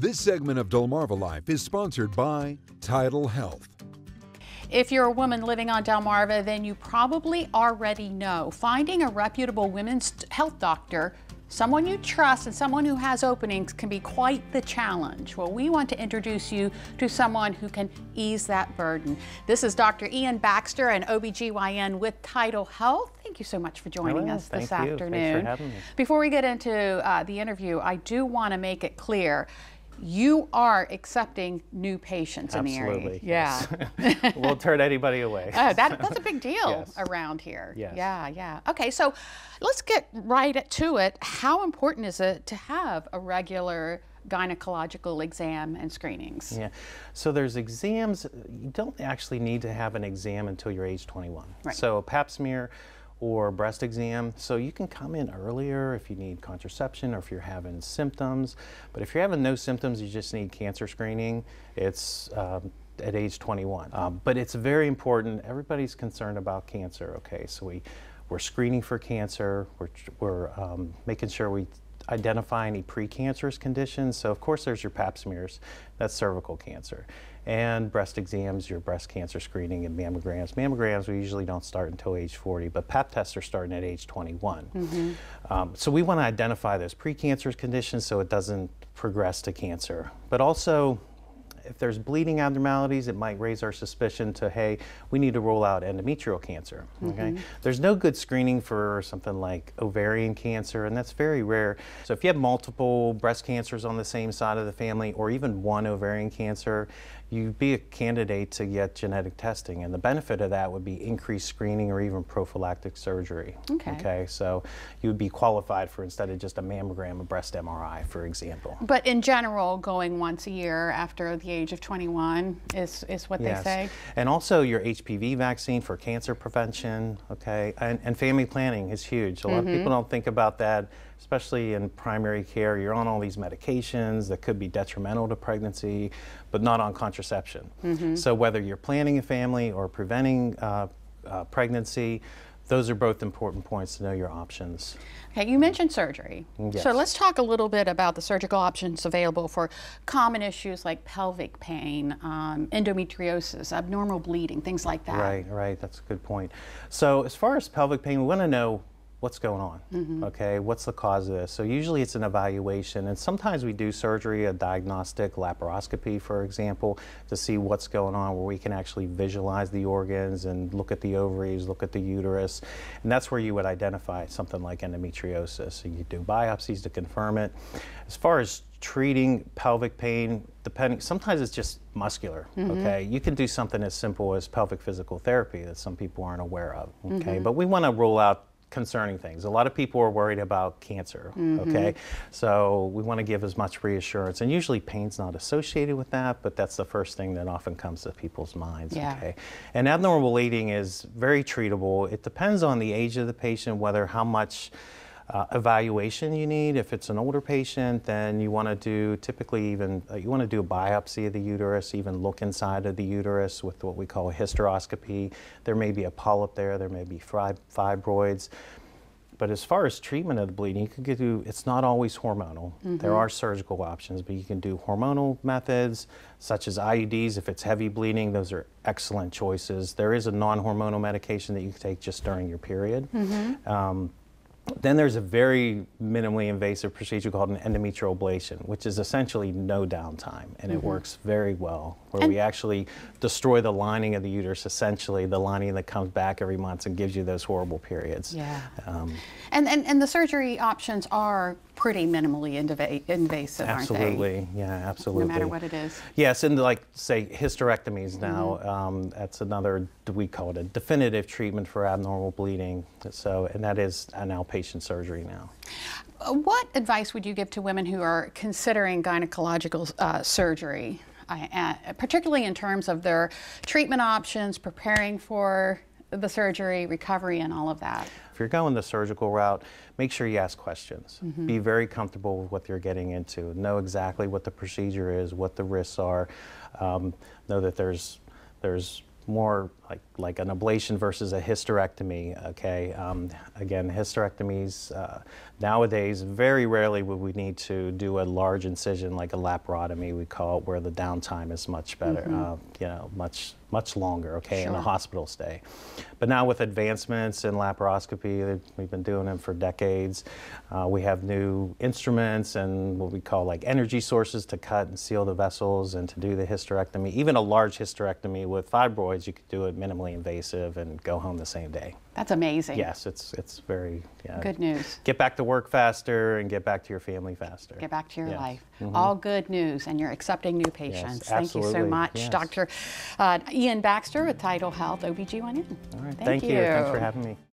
This segment of Delmarva Life is sponsored by TidalHealth. If you're a woman living on Delmarva, then you probably already know finding a reputable women's health doctor, someone you trust and someone who has openings, can be quite the challenge. Well, we want to introduce you to someone who can ease that burden. This is Dr. Ian Baxter, an OBGYN with TidalHealth. Thank you so much for joining us this afternoon. Thanks for having me. Before we get into the interview, I do want to make it clear you are accepting new patients in the area. Absolutely. Yeah. Yes. We'll turn anybody away. That's a big deal Yes. around here. Yes. Yeah. Okay, so let's get right to it. How important is it to have a regular gynecological exam and screenings? Yeah. So there's exams. You don't actually need to have an exam until you're age 21. Right. So a pap smear or breast exam. So you can come in earlier if you need contraception or if you're having symptoms. But if you're having no symptoms, you just need cancer screening, it's at age 21. But it's very important. Everybody's concerned about cancer, okay? So we're screening for cancer. We're making sure we identify any precancerous conditions. So of course there's your pap smears, that's cervical cancer. And breast exams, your breast cancer screening, and mammograms. Mammograms we usually don't start until age 40, but pap tests are starting at age 21. Mm-hmm. So we want to identify those precancerous conditions so it doesn't progress to cancer. But also, if there's bleeding abnormalities, it might raise our suspicion to, hey, we need to rule out endometrial cancer, okay? Mm-hmm. There's no good screening for something like ovarian cancer, and that's very rare. So if you have multiple breast cancers on the same side of the family, or even one ovarian cancer, you'd be a candidate to get genetic testing, and the benefit of that would be increased screening or even prophylactic surgery. Okay, so you would be qualified for, instead of just a mammogram, a breast MRI, for example. But in general, going once a year after the age of 21 is what they say? And also your HPV vaccine for cancer prevention, okay, and family planning is huge. A lot of people don't think about that, especially in primary care. You're on all these medications that could be detrimental to pregnancy, but not on contraception. So whether you're planning a family or preventing pregnancy, those are both important points to know your options. Okay, you mentioned surgery. Yes. So let's talk a little bit about the surgical options available for common issues like pelvic pain, endometriosis, abnormal bleeding, things like that. Right, that's a good point. So as far as pelvic pain, we want to know what's going on, okay? What's the cause of this? So usually it's an evaluation, and sometimes we do surgery, a diagnostic laparoscopy, for example, to see what's going on, where we can actually visualize the organs and look at the ovaries, look at the uterus, and that's where you would identify something like endometriosis. So you do biopsies to confirm it. As far as treating pelvic pain, sometimes it's just muscular, okay? You can do something as simple as pelvic physical therapy that some people aren't aware of, okay? But we want to rule out concerning things. A lot of people are worried about cancer, okay? So we want to give as much reassurance, and usually pain's not associated with that, but that's the first thing that often comes to people's minds, okay? And abnormal bleeding is very treatable. It depends on the age of the patient, how much evaluation you need. If it's an older patient, then you want to do you want to do a biopsy of the uterus, even look inside of the uterus with what we call a hysteroscopy. There may be a polyp there may be fibroids. But as far as treatment of the bleeding, it's not always hormonal. There are surgical options, but you can do hormonal methods such as IUDs. If it's heavy bleeding, those are excellent choices. There is a non-hormonal medication that you can take just during your period. Then there's a very minimally invasive procedure called an endometrial ablation, which is essentially no downtime, and it works very well, where we actually destroy the lining of the uterus, essentially the lining that comes back every month and gives you those horrible periods. Yeah. And the surgery options are pretty minimally invasive, aren't they? Absolutely, yeah, absolutely. No matter what it is. Yes, and like, say, hysterectomies now, that's another, we call it a definitive treatment for abnormal bleeding. So, and that is an outpatient surgery now. What advice would you give to women who are considering gynecological surgery, particularly in terms of their treatment options, preparing for the surgery, recovery, and all of that? If you're going the surgical route, make sure you ask questions. Be very comfortable with what you're getting into. Know exactly what the procedure is, what the risks are. Know that there's more like an ablation versus a hysterectomy, okay? Again, hysterectomies, nowadays, very rarely would we need to do a large incision like a laparotomy, we call it, where the downtime is much better, you know, much longer, okay, in a hospital stay. But now with advancements in laparoscopy, we've been doing them for decades. We have new instruments and what we call like energy sources to cut and seal the vessels and to do the hysterectomy. Even a large hysterectomy with fibroids, you could do it minimally invasive and go home the same day. That's amazing. Yes, it's very good news. Get back to work faster and get back to your family faster. Get back to your life. All good news, and you're accepting new patients. Thank you so much, Dr. Ian Baxter with TidalHealth, OBGYN. All right, thank you. Thanks for having me.